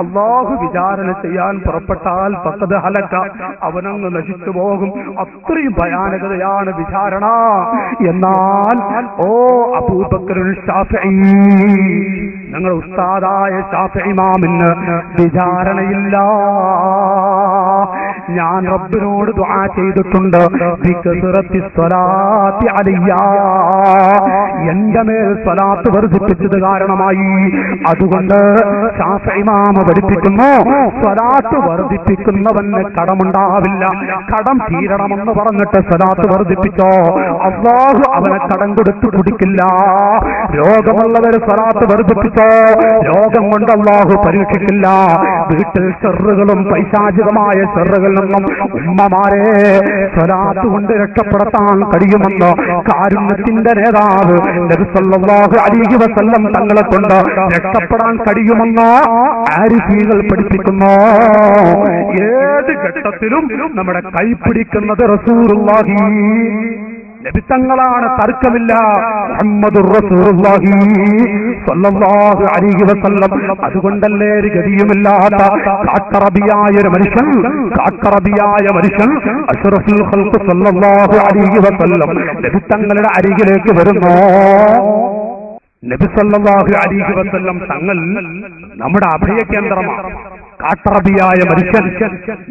അല്ലാഹു വിചാരണ ചെയ്യാൻ പുറപ്പെട്ടാൽ ഫഖദ് ഹലക, അവനങ്ങ് നശിച്ചു പോകും. അത്രയും ഭയാനകതയാണ് വിചാരണ. എന്നാൽ ഓ അബൂബക്കറുൽ ശാഫിഈ, ഞങ്ങളുടെ ഉസ്താദായ ശാഫിഈ ഇമാമിന് വിചാരണയില്ല. ഞാൻ റബ്ബിനോട് ദുആ ചെയ്തിട്ടുണ്ട്, ബികസറത്തി സ്വലാത്തി അലയ്യ, എന്റെ മേൽ സ്വലാത്ത് വർദ്ധിപ്പിച്ചത് കാരണമായി. അതുകൊണ്ട് ശാഫിഈ ഇമാം പഠിപ്പിക്കുന്നു, സ്വലാത്ത് വർദ്ധിപ്പിക്കുന്നവന് കടമുണ്ടാവില്ല. കടം തീരണമെന്ന് പറഞ്ഞിട്ട് സ്വലാത്ത് വർദ്ധിപ്പിച്ചോ, അല്ലാഹു അവനെ കടം കൊടുത്തു കുടിക്കില്ല. രോഗമുള്ളവർ സ്വലാത്ത് വർദ്ധിപ്പിച്ചോ, രോഗം കൊണ്ട് അല്ലാഹു പരീക്ഷിക്കില്ല. വീട്ടിൽ ഷർറുകളും പൈശാചികമായ ഷർറുകളിൽ നിന്നും ഉമ്മമാരെ സ്വലാത്ത് കൊണ്ട് രക്ഷപ്പെടുത്താൻ കഴിയുമെന്ന് കാരുണ്യത്തിന്റെ നേതാവ് നബി സല്ലല്ലാഹു അലൈഹി വസല്ലം തങ്ങളെ കൊണ്ട് രക്ഷപ്പെടാൻ കഴിയുമെന്ന് ആരിഫീകൾ പഠിപ്പിക്കുന്നു. ഏത് ഘട്ടത്തിലും നമ്മുടെ കൈപിടിക്കുന്നത് റസൂലുള്ളാഹി നബിതങ്ങളാണ്, തർക്കമില്ല. മുഹമ്മദുർ റസൂലുള്ളാഹി സ്വല്ലല്ലാഹു അലൈഹി വസല്ലം. അതുകൊണ്ടല്ലേ ഒരു ഗതിയുമില്ലാത്ത കാട്ടറബിയായ ഒരു മനുഷ്യൻ, അഷ്റഫുൽ ഖൽഖ് സ്വല്ലല്ലാഹു അലൈഹി വസല്ലം നബിതങ്ങളുടെ അരികിലേക്ക് വരുന്നു. നബി സല്ലല്ലാഹു അലൈഹി വസല്ലം തങ്ങൾ നമ്മുടെ അഭയകേന്ദ്രമാണ്. കാട്ടറബിയായ മനുഷ്യൻ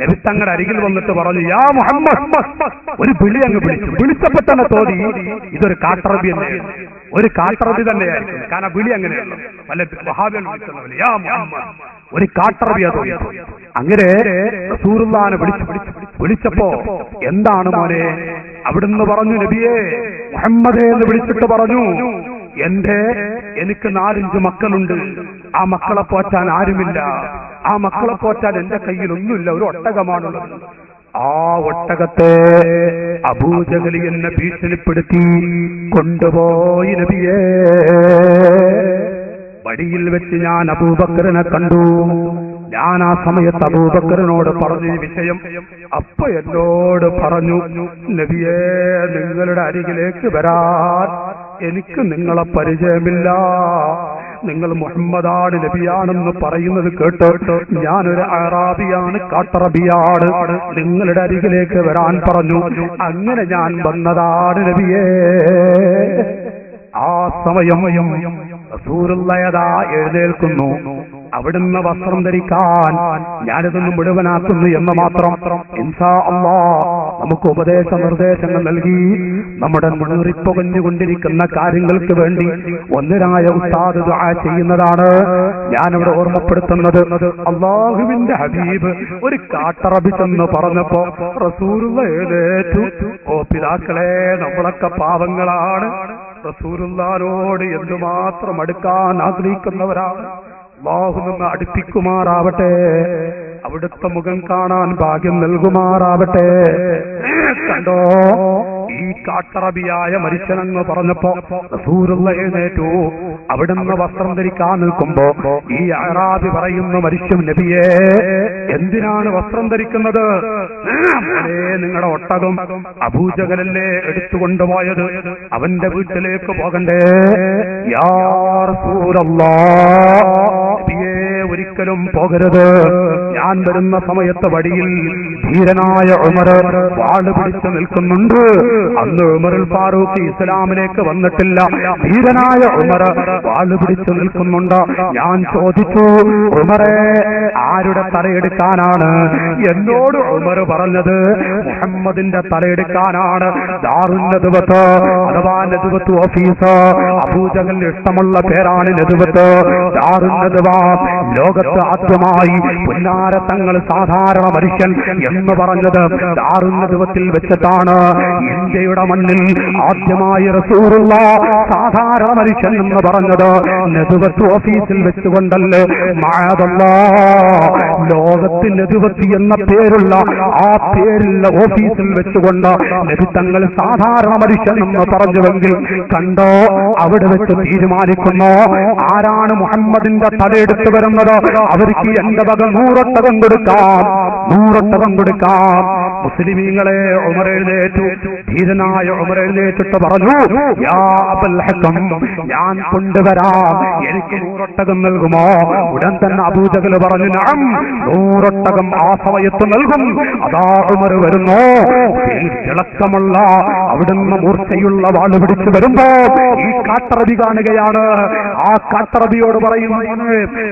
നബി തങ്ങളുടെ അരികിൽ വന്നിട്ട് പറഞ്ഞു, യാ മുഹമ്മദ്. ഒരു വിളി അങ്ങ് വിളിച്ചപ്പോൾ തന്നെ തോന്നി ഇതൊരു കാട്ടറബി തന്നെ, ഒരു കാട്ടറബി തന്നെയായിരിക്കും. കാരണം വിളി അങ്ങനെയല്ല, പല വഹാബികൾ വിളിക്കുന്ന യാ മുഹമ്മദ്, ഒരു കാട്ടറബിയാ തോന്നി. അങ്ങനെ റസൂലുള്ളാഹിനെ വിളിച്ചപ്പോ എന്താണ് മോനെ? അവിടുന്ന് പറഞ്ഞു, നബിയേ മുഹമ്മദേ എന്ന് വിളിച്ചിട്ട് പറഞ്ഞു, എനിക്ക് 4-5 മക്കളുണ്ട്. ആ മക്കളെ പോറ്റാൻ ആരുമില്ല. ആ മക്കളെ പോറ്റാൻ എന്റെ കയ്യിൽ ഒന്നുമില്ല, ഒരു ഒട്ടകമാണുള്ളത്. ആ ഒട്ടകത്തെ അബൂജഹൽ എന്നെ ഭീഷണിപ്പെടുത്തി കൊണ്ടുപോയി നബിയേ. വഴിയിൽ വെച്ച് ഞാൻ അബൂബക്കറിനെ കണ്ടു. ഞാൻ ആ സമയത്ത് അബൂബക്കറിനോട് പറഞ്ഞ വിഷയം. അപ്പൊ എന്നോട് പറഞ്ഞു, നബിയേ നിങ്ങളുടെ അരികിലേക്ക് വരാൻ എനിക്ക് നിങ്ങളെ പരിചയമില്ല. നിങ്ങൾ മുഹമ്മദാണ് നബിയാണെന്ന് പറയുന്നത് കേട്ട് ഞാനൊരു അറാബിയാണ്, കാട്ടറബിയാണ്, നിങ്ങളുടെ അരികിലേക്ക് വരാൻ പറഞ്ഞു. അങ്ങനെ ഞാൻ വന്നതാണ് നബിയേ. ആ സമയം റസൂലുള്ളാഹി എഴുന്നേൽക്കുന്നു. അവിടുന്ന് വസ്ത്രം ധരിക്കാൻ ഞാനിതൊന്നും മുഴുവനാക്കുന്നു എന്ന് മാത്രം. ഇൻഷാ അല്ലാഹ് നമുക്ക് ഉപദേശ നിർദ്ദേശങ്ങൾ നൽകി നമ്മുടെ മുന്നറിയിപ്പുകൊണ്ടിരിക്കുന്ന കാര്യങ്ങൾക്ക് വേണ്ടി ഒന്നിനായ ഉസ്താദ് ദുആ ചെയ്യുന്നതാണ് ഞാനിവിടെ ഓർമ്മപ്പെടുത്തുന്നത്. അല്ലാഹുവിന്റെ ഹബീബ് ഒരു കാട്ടറബി ചെന്ന് പറഞ്ഞപ്പോ റസൂലുള്ളാഹി എഴുന്നേറ്റു. ഓ പിതാക്കളെ, നമ്മളൊക്കെ പാവങ്ങളാണ്. റസൂലുള്ളാഹിനോട് എന്തുമാത്രം അടുക്കാൻ ആഗ്രഹിക്കുന്നവരാണ്. അല്ലാഹു നമ്മെ അടുപ്പിക്കുമാറാവട്ടെ, അവിടുത്തെ മുഖം കാണാൻ ഭാഗ്യം നൽകുമാറാവട്ടെ. കണ്ടോ, ഈ കാട്ടറബിയായ മനുഷ്യനെന്ന് പറഞ്ഞപ്പോ റസൂലുള്ളാഹി എഴുന്നേറ്റു. അവിടുന്ന് വസ്ത്രം ധരിക്കാൻ നിൽക്കുമ്പോ ഈ അറാബി പറയുന്ന മനുഷ്യൻ, നബിയേ എന്തിനാണ് വസ്ത്രം ധരിക്കുന്നത്? നിങ്ങളുടെ ഒട്ടകം അബൂജഹലല്ലേ എടുത്തുകൊണ്ടുപോയത്, അവന്റെ വീട്ടിലേക്ക് പോകണ്ടേ? യാ റസൂലല്ലാഹ്, നബിയേ ഒരിക്കലും പോകരുത്. ഞാൻ വരുന്ന സമയത്ത് വഴിയിൽ ധീരനായ ഉമർ വാള് പിടിച്ചു നിൽക്കുന്നുണ്ട്. അന്ന് ഉമറുൽ ഫാറൂഖ് ഇസ്ലാമിലേക്ക് വന്നിട്ടില്ല. ധീരനായ ഉമർ വാള് പിടിച്ചു നിൽക്കുന്നുണ്ട്. ഞാൻ ചോദിച്ചു, ഉമറെ ആരുടെ തലയെടുക്കാനാണ്? എന്നോട് ഉമർ പറഞ്ഞത് മുഹമ്മദിന്റെ തലയെടുക്കാനാണ്. ദാറുൻ നദ്വത്ത് അഥവാ നദ്വത്ത് ഓഫീസ്, അബൂജഹലിന് ഇഷ്ടമുള്ള പേരാണ് നദ്വത്ത്. ദാറുൻ നദ്വ, ലോകത്ത് ആദ്യമായി പുന്നാര തങ്ങൾ സാധാരണ മനുഷ്യൻ എന്ന് പറഞ്ഞത് ദാറുൻ നദ്വത്തിൽ വെച്ചിട്ടാണ്. ഇന്ത്യയുടെ മണ്ണിൽ ആദ്യമായി റസൂലുള്ളാഹി സാധാരണ മനുഷ്യൻ എന്ന് പറഞ്ഞത് നദ്വത്ത് ഓഫീസിൽ വെച്ചുകൊണ്ടല്ലേ. മഅദല്ലാഹ്, ലോകത്തിന് നദ്വത്ത് എന്ന പേരുള്ള ആ പേരുള്ള ഓഫീസിൽ വെച്ചുകൊണ്ട് നബി തങ്ങൾ സാധാരണ മനുഷ്യൻ എന്ന് പറഞ്ഞുവെങ്കിൽ കണ്ടോ, അവിടെ വെച്ച് തീരുമാനിക്കുന്നു ആരാണ് മുഹമ്മദിന്റെ തലയെടുത്തു വരുന്നത്, അവർക്ക് എന്റെ വക 100 ഒട്ടകം കൊടുക്കാം, 100 ഒട്ടകം കൊടുക്കാം. മുസ്ലിമീങ്ങളെ ഉമർ എഴുന്നേറ്റു, ധീരനായ ഉമർ എഴുന്നേറ്റിട്ട് പറഞ്ഞു, യാ അബുൽ ഹക്കം, ഞാൻ കൊണ്ടുവരാം, എനിക്ക് 100 ഒട്ടകം നൽകുമോ? ഉടൻ തന്നെ അബൂജഹൽ പറഞ്ഞു, നഅം, 100 ഒട്ടകം ആ സമയത്ത് നൽകും. അതാ ഉമർ വരുന്നു, തിളക്കമുള്ള അവിടുന്ന് മൂർച്ചയുള്ള വാള് പിടിച്ചു വരുമ്പോ ഈ കാട്ടറബി കാണുകയാണ്. ആ കാട്ടറബിയോട് പറയുന്നു,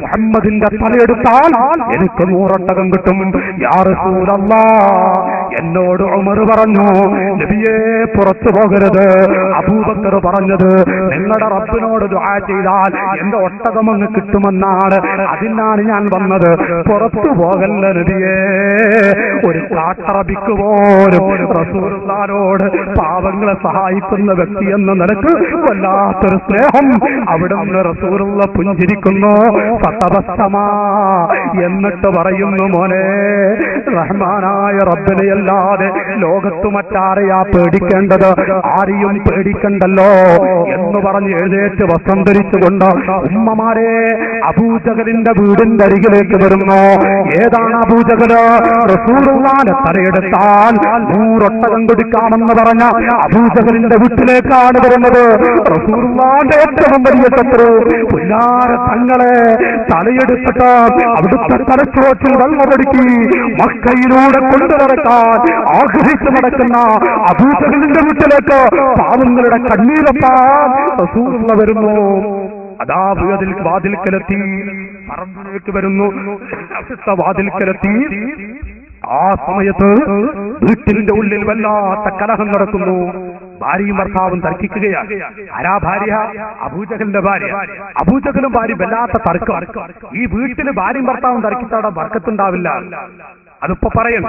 മുഹമ്മദിന്റെ തലയെടുത്താൽ എനിക്ക് 100 ഒട്ടകം കിട്ടും. യാ റസൂലല്ലാഹ്, എന്നോട് ഉമർ പറഞ്ഞു, നബിയെ പുറത്തു പോകരുത്. അബൂബക്കർ പറഞ്ഞത്, നിങ്ങളുടെ റബ്ബിനോട് ദുആ ചെയ്താൽ എന്റെ ഒട്ടകം അങ്ങ് കിട്ടുമെന്നാണ്. അതിനാണ് ഞാൻ വന്നത്. പുറത്തു പോകല്ല നബിയെ. ഒരു കാട്ടറബിക്ക് പോലും റസൂലുള്ളാഹിനോട് പാവങ്ങളെ സഹായിക്കുന്ന വ്യക്തി എന്ന നിലക്ക് വല്ലാത്തൊരു സ്നേഹം. അവിടുന്ന് റസൂലുള്ള പുഞ്ചിരിക്കുന്നു, ഫതബസ്സമാ, എന്നിട്ട് പറയുന്നു, മോനെ, റഹ്മാനായ റബ്ബിനെ അല്ലാതെ ലോകത്ത് മറ്റാരെയാ പേടിക്കേണ്ടത്? ആരെയും പേടിക്കണ്ടല്ലോ എന്ന് പറഞ്ഞ് എഴുന്നേറ്റ് വസ്ത്രം ധരിച്ചുകൊണ്ട് ഉമ്മമാരെ അബൂജഹലിന്റെ വീടിന്റെ അരികിലേക്ക് വരുന്നു. ഏതാണ് അബൂജഹൽ? റസൂലുള്ളാഹിന്റെ തലയെടുത്താൽ 100 ഒട്ടകം കൊടുക്കാമെന്ന് പറഞ്ഞ അബൂജഹലിന്റെ വീട്ടിലേക്കാണ് വരുന്നത്. റസൂലുള്ളാഹിന്റെ ഏറ്റവും വലിയ ശത്രു പുല്ലാര തങ്ങളെ തലയെടുത്തിട്ട് അവിടുത്തെ തലച്ചോറ്റിൽ വെള്ളമൊടുക്കി മക്കയിലൂടെ കൊണ്ടു നടക്കാൻ ആഗ്രഹിച്ചു നടക്കുന്ന അബൂജഹലിന്റെ വീട്ടിലേക്ക് പാവങ്ങളുടെ കണ്ണീരപ്പാൻ റസൂലുള്ള വരുന്നു. അതാ വാതിൽക്കലെത്തി, പറമ്പിലേക്ക് വരുന്നു, അവിടുത്തെ വാതിൽക്കലെത്തി. ആ സമയത്ത് വീട്ടിന്റെ ഉള്ളിൽ വല്ലാത്ത കലഹം നടക്കുന്നു. ഭാര്യയും ഭർത്താവും തർക്കിക്കുകയാണ്. ആരാ ഭാര്യ? അബൂജഹലിന്റെ ഭാര്യ. അബൂജഹലും ഭാര്യ വല്ലാത്ത തർക്കം. ഈ വീട്ടില് ഭാര്യയും ഭർത്താവും തർക്കിച്ചാടെ ബർക്കത്തുണ്ടാവില്ല. അതിപ്പോ പറയും,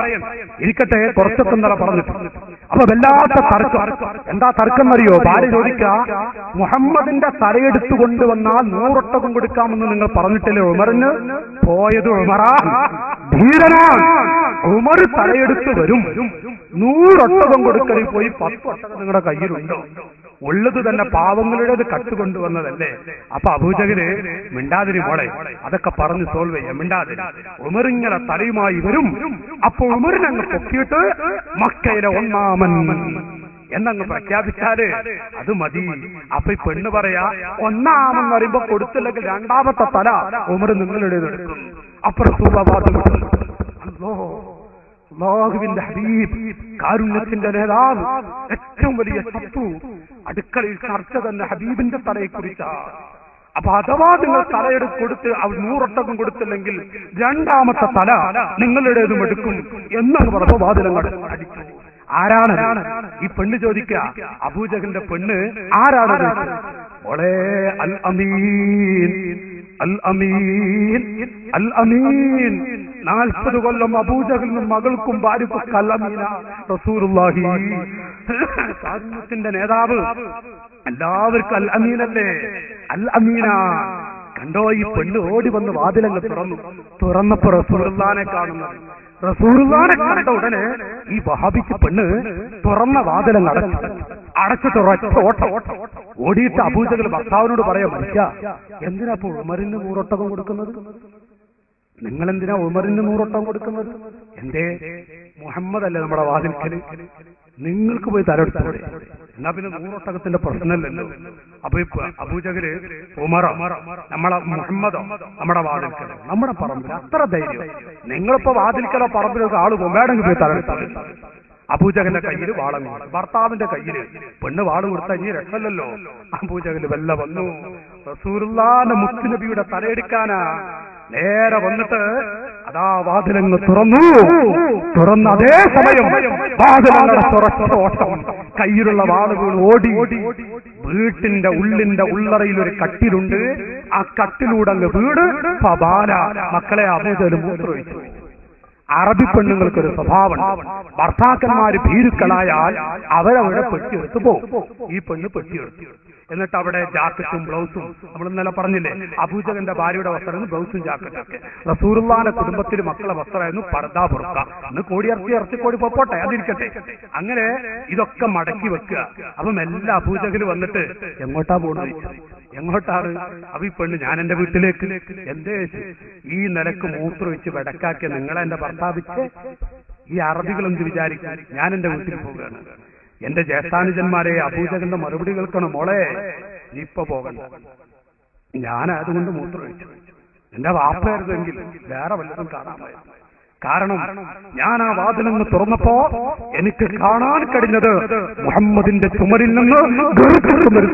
ഇരിക്കട്ടെ, കുറച്ചൊക്കെ ഇന്നലെ പറഞ്ഞിട്ട്. അപ്പൊ വല്ലാത്ത തർക്കം. എന്താ തർക്കം അറിയോ? ഭാര്യ ചോദിക്ക, മുഹമ്മദിന്റെ തലയെടുത്തു കൊണ്ടുവന്നാൽ 100 ഒട്ടകം കൊടുക്കാമെന്ന് നിങ്ങൾ പറഞ്ഞിട്ടില്ലേ ഉമറിന്? പോയത് ഉമറാ, ധീരനാണ്. ഉമർ തലയെടുത്ത് വരും, 100 ഒട്ടകം കൊടുക്കലിൽ പോയി 10 ഒട്ടകം നിങ്ങളുടെ കയ്യിലുണ്ടോ? ഉള്ളത് തന്നെ പാവങ്ങളുടേത് കട്ടുകൊണ്ടുവന്നതല്ലേ? അപ്പൊ അബൂജഹല്, മിണ്ടാതിരി മോളെ, അതൊക്കെ പറഞ്ഞ് സോൾവ് ചെയ്യാം, മിണ്ടാതിരി. ഉമറിങ്ങനെ തലയുമായി വരും. അപ്പൊ ഉമറിനങ്ങ് പൊക്കിയിട്ട് മക്കയിലെ ഒന്നാമൻ എന്നങ്ങ് പ്രഖ്യാപിച്ചാല് അത് മതി. അപ്പൊ ഈ പെണ്ണ് പറയാ, ഒന്നാമെന്ന് പറയുമ്പോ കൊടുത്തില്ലെങ്കിൽ 2ാമത്തെ തല ഉമർ നിങ്ങളുടേത് എടുക്കും. അപ്പുറത്തുള്ള അല്ലാഹുവിന്റെ ഹബീബ്, കാരുണ്യത്തിന്റെ നേതാവ്, ഏറ്റവും വലിയ ശത്രു, അടുക്കളയിൽ ചർച്ച തന്നെ ഹബീബിന്റെ തലയെ കുറിച്ചാണ്. അപ്പൊ അഥവാ നിങ്ങൾ തലയെടുത്ത് 100 ഒട്ടകം കൊടുത്തില്ലെങ്കിൽ 2ാമത്തെ തല നിങ്ങളുടേതും എടുക്കും എന്നങ്ങ് പറഞ്ഞപ്പോ വാതിലങ്ങൾ അടിച്ചു. ആരാണ് ഈ പെണ്ണ് ചോദിക്കുക? അബൂജഹലിന്റെ പെണ്ണ്. ആരാണ്? മോളെ, അൽ അമീൻ, അൽ അമീൻ, അൽ അമീൻ. 40 കൊല്ലം അബൂജഹലിനും മകൾക്കും ഭാര്യക്കും അൽ അമീന റസൂലുള്ളാഹി, കാരുണ്യത്തിന്റെ നേതാവ്, എല്ലാവർക്കും അൽ അമീനല്ലേ? അൽ അമീന. കണ്ടോ, ഈ പെണ്ണ് ഓടി വന്ന് വാതിലങ്ങ് തുറന്നപ്പോ റസൂലുള്ളാഹിനെ കാണുന്നു. റസൂലുള്ളാഹിനെ കണ്ട ഉടനെ ഈ വഹാബിക്ക് പെണ്ണ് തുറന്ന വാതിലങ്ങ് അടച്ചിട്ട് ഓടിയിട്ട് അബൂജഹൽ ഭർത്താവിനോട് പറയാ, മരിക്ക, എന്തിനാ ഇപ്പൊ ഉമറിന് 100 ഒട്ടകം കൊടുക്കുന്നത്? നിങ്ങൾ എന്തിനാ ഉമറിന് 100 ഒട്ടകം കൊടുക്കുന്നത്? എന്തേ? മുഹമ്മദ് അല്ലേ നമ്മുടെ വാതിൽക്കല്? നിങ്ങൾക്ക് പോയി തലയെടുത്തോടെ, എന്നാ പിന്നെ 100 ഒട്ടകത്തിന്റെ പ്രശ്നമല്ലല്ലോ. അപ്പൊ അബൂജഹല്, ഉമറോ നമ്മളെ മുഹമ്മദോ നമ്മുടെ വാതിൽക്കലോ നമ്മുടെ പറമ്പിൽ? അത്ര ധൈര്യം? നിങ്ങളിപ്പോ വാതിൽക്കലോ പറമ്പിലൊക്കെ ആള് വേണമെങ്കിൽ പോയി തലയെടുത്തോടെ. അബൂജഹലിന്റെ കയ്യില് വാളം, ഭർത്താവിന്റെ കയ്യില് പെണ്ണ് വാള് കൊടുത്താൽ ഇനി രക്ഷമല്ലല്ലോ. അബൂജഹല് വല്ല വന്നു റസൂലുള്ളാഹിന്റെ മുത്തുനബിയുടെ തലയെടുക്കാനാ. നേരെ വന്നിട്ട് അതാ വാതിലങ്ങ് തുറന്ന അതേ സമയം വാതിലങ്ങളുടെ തുറച്ച ഓട്ടം, കയ്യിലുള്ള വാളുകൾ ഓടി. വീട്ടിന്റെ ഉള്ളറയിൽ ഒരു കട്ടിലുണ്ട്. ആ കട്ടിലൂടെ അങ്ങ് വീട് ഫബാല, മക്കളെ അബൂജഹൽ മൂത്രമൊഴിച്ചു. അറബി പെണ്ണുങ്ങൾക്കൊരു സ്വഭാവം, ഭർത്താക്കന്മാര് ഭീരുക്കളായാൽ അവരവിടെ പെട്ടിയെടുത്ത് പോകും. ഈ പെണ്ണ് പെട്ടിയെടുത്തു. എന്നിട്ട് അവിടെ ജാക്കറ്റും ബ്ലൗസും, നമ്മൾ ഇന്നലെ പറഞ്ഞില്ലേ, അബൂജഹലിന്റെ ഭാര്യയുടെ വസ്ത്രമായിരുന്നു ബ്ലൗസും ജാക്കറ്റൊക്കെ. റസൂലുള്ളാഹിന്റെ കുടുംബത്തിൽ മക്കളെ വസ്ത്രമായിരുന്നു പർദാ ബുർഖ. ഇന്ന് ഇറച്ചിക്കോടി പോട്ടെ, അതിരിക്കട്ടെ. അങ്ങനെ ഇതൊക്കെ മടക്കി വെക്കുക. അപ്പം എല്ലാ അബൂജഹൽ വന്നിട്ട് എങ്ങോട്ടാ പോകുന്നത്? എങ്ങോട്ടാണ്? അവ ഈ പെണ്ണ് ഞാൻ എന്റെ വീട്ടിലേക്ക്. എന്തേ? ഈ നിലക്ക് മൂത്രമൊഴിച്ച് വെടക്കാക്കിയ നിങ്ങളെ എന്റെ ഭർത്താവിച്ച് ഈ അറബികൾ എന്ത് വിചാരിക്കും? ഞാൻ എന്റെ വീട്ടിൽ പോവുകയാണ്. എന്റെ ജ്യേഷ്ഠാനുജന്മാരെ അബൂജഹലിന്റെ മറുപടി കേൾക്കണം, മോളെ ഇപ്പൊ പോകണ്ട, ഞാൻ അതുകൊണ്ട് മൂത്രമൊഴിച്ചു. എന്റെ വാപ്പയായിരുന്നെങ്കിൽ വേറെ വല്ലതും കാണാമായിരുന്നു. കാരണം ഞാൻ ആ വാതിലൊന്ന് തുറന്നപ്പോ എനിക്ക് കാണാൻ കഴിഞ്ഞത് മുഹമ്മദിന്റെ ചുമരിൽ നിന്ന് ഒരു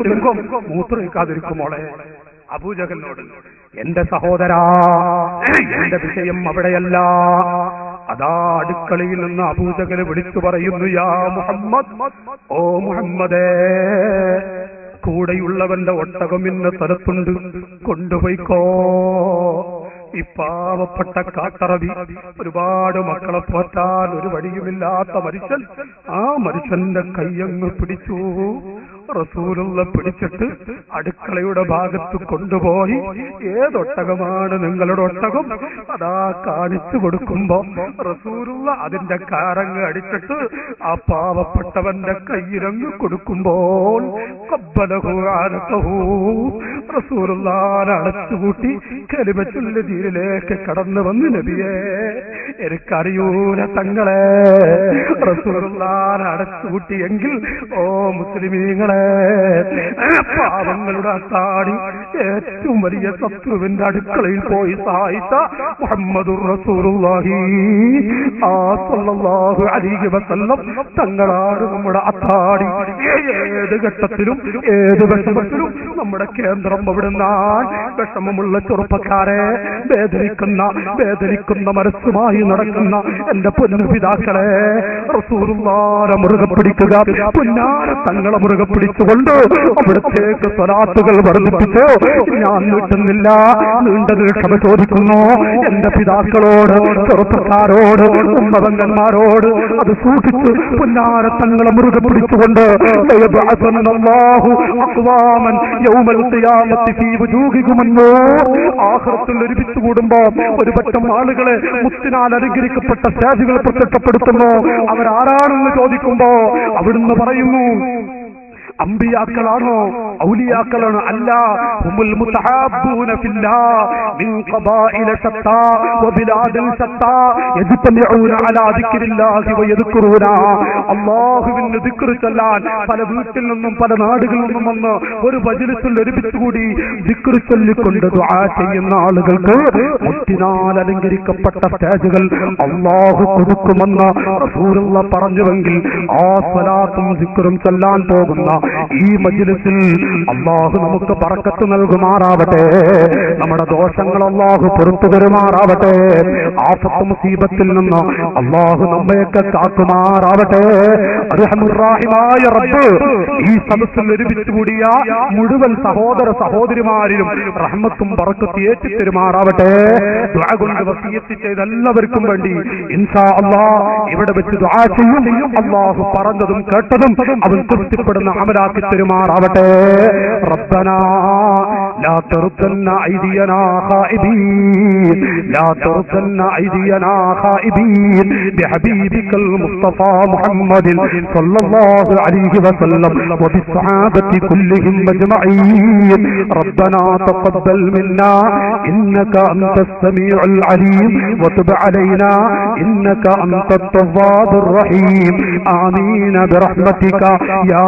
സിംഹം മൂത്രമൊഴിക്കാതിരിക്കുമോളെ. അബൂജഹലിനോട്, എന്റെ സഹോദരാ, എന്റെ വിഷയം അവിടെയല്ല. അതാ അടുക്കളയിൽ നിന്ന് അബൂജഹൽ വിളിച്ചു പറയുന്നു, യാ മുഹമ്മദ്, ഓ മുഹമ്മദേ, കൂടെയുള്ളവന്റെ ഒട്ടകം ഇന്ന സ്ഥലത്തുണ്ട്, കൊണ്ടുപോയിക്കോ. ഈ പാവപ്പെട്ട കാട്ടറബി, ഒരുപാട് മക്കളെ പോറ്റാൻ ഒരു വഴിയുമില്ലാത്ത മനുഷ്യൻ, ആ മനുഷ്യന്റെ കയ്യങ്ങ് പിടിച്ചു. റസൂലുള്ള പിടിച്ചിട്ട് അടുക്കളയുടെ ഭാഗത്ത് കൊണ്ടുപോയി, ഏതൊട്ടകമാണ് നിങ്ങളുടെ ഒട്ടകം? അതാ കാണിച്ചു കൊടുക്കുമ്പോ റസൂലുള്ള അതിന്റെ കാരങ്ങ് അടിച്ചിട്ട് ആ പാവപ്പെട്ടവന്റെ കയ്യിലങ്ങ് കൊടുക്കുമ്പോൾ റസൂലുള്ള അടച്ചുകൂട്ടി കലിമത്തുൽ ദീനിലേക്ക് കടന്നു വന്ന്, നബിയേ എനിക്കറിയൂല തങ്ങളെ. റസൂലുള്ള അടച്ചുകൂട്ടിയെങ്കിൽ ഓ മുസ്ലിമീങ്ങളെ, പാവങ്ങളുടെ അത്താടി ഏറ്റവും വലിയ ശത്രുവിന്റെ അടുക്കളയിൽ പോയി സഹായിച്ച മുഹമ്മദുർ റസൂലുള്ളാഹി സ്വല്ലല്ലാഹു അലൈഹി വസല്ലം തങ്ങളാണ് നമ്മുടെ അത്താടി. ഏത് ഘട്ടത്തിലും ഏത് വിഷമത്തിലും നമ്മുടെ കേന്ദ്രം അവിടുന്നാണ്. വിഷമമുള്ള ചെറുപ്പക്കാരെ, വേദനിക്കുന്ന മനസ്സുമായി നടക്കുന്ന എന്റെ പൊന്നുപിതാക്കളെ, റസൂലുള്ളാഹിനെ മുറുകെ പിടിക്കുക. പൊന്നാര തങ്ങളെ മുറുകെ പിടിച്ചുകൊണ്ട് അവിടത്തേക്ക് സ്വലാത്തുകൾ വർദ്ധിപ്പിച്ചു. ഞാൻ നീട്ടുന്നില്ല, നീണ്ടത് ക്ഷമ ചോദിക്കുന്നു എന്റെ പിതാക്കളോട്, ചെറുപ്പക്കാരോട്, ഉമ്മതങ്ങന്മാരോട്. അത് സൂക്ഷിച്ച് പൊന്നാര തങ്ങളെ മുറുകെ പിടിച്ചുകൊണ്ട് ആഖിറത്തിൽ ഒരുമിച്ച് കൂടുമ്പോ ഒരു പറ്റം ആളുകളെ മുത്തിനാൽ അനുഗ്രഹിക്കപ്പെട്ട സ്റ്റേജുകൾ പ്രത്യക്ഷപ്പെടുത്തുന്നു. അവരാരാണെന്ന് ചോദിക്കുമ്പോ അവിടുന്ന് പറയുന്നു, അമ്പിയാക്കളാണോ ഔലിയാക്കളാണോ? അല്ല, ഹുമുൽ മുതഹാബ്ബൂന ഫില്ലാഹ് മിൻ ഖബാഇല ശത്താ വബിലാദിൻ ശത്താ യജ്തമിഊന അലാ ദിക്രില്ലാഹി വയദ്കുറൂന. അല്ലാഹുവിന്റെ ദിക്ർ ചൊല്ലാൻ പല വീട്ടിൽ നിന്നും പല നാടുകളിൽ നിന്നും വന്ന് ഒരു മജ്‌ലിസിൽ ഒരുമിച്ച് കൂടി ദിക്ർ ചൊല്ലിക്കൊണ്ട് ദുആ ചെയ്യുന്ന ആളുകൾക്ക് മുത്തിനാൽ അലങ്കരിക്കപ്പെട്ട സ്റ്റേജുകൾ അല്ലാഹു കൊടുക്കുമെന്ന് റസൂലുള്ളാഹി പറഞ്ഞുവെങ്കിൽ ആ സ്വലാത്തും ദിക്റും ചൊല്ലാൻ പോകുന്ന ഈ മജ്‌ലിസിൽ അല്ലാഹു നമുക്ക് ബറക്കത്ത് നൽകുമാറാവട്ടെ. നമ്മുടെ ദോഷങ്ങൾ അല്ലാഹു പുറത്തു തരുമാറാവട്ടെ. ആഫത്ത് മുസീബത്തിൽ നിന്ന് അല്ലാഹു നമ്മയൊക്കെ കാക്കുമാറാവട്ടെ. അർഹമുർ-റഹീമായ റബ്ബ് ഈ സദസ്സിൽ ഒരുമിച്ച് കൂടിയ മുഴുവൻ സഹോദര സഹോദരിമാരിലും റഹ്മത്തും ബറക്കത്തും ഏറ്റി തരുമാറാവട്ടെ. ദുആ കൊണ്ട് വസിയത്ത് ചെയ്ത എല്ലാവർക്കും വേണ്ടി ഇൻഷാ അല്ലാഹ് ഇവിടെ വെച്ച് ദുആ ചെയ്യും. അല്ലാഹു പറഞ്ഞതും കേട്ടതും അവൻ തൃപ്തിപ്പെടുന്ന അമലാക്കി തരുമാറാവട്ടെ. റബ്ബനാ ലാ തറുദ്ദന്ന ഐദിയനാ ഖായിബീൻ, ലാ തറുദ്ദന്ന ഐദിയനാ ഖായിബീൻ ബിഹബീബിക്കൽ മുസ്തഫാ മുഹമ്മദിൻ സ്വല്ലല്ലാഹു അലൈഹി വസല്ലം വബിസ്സഹാബത്തി കുല്ലിഹിം അജ്മഈൻ. റബ്ബനാ തഖബ്ബൽ മിന്നാ ഇന്നക അൻതസ് സമീഉൽ അലീം വതുബ് അലൈനാ ഇന്നക അൻതത് തവ്വാബുർ റഹീം. ആമീൻ ബിറഹ്മതിക യാ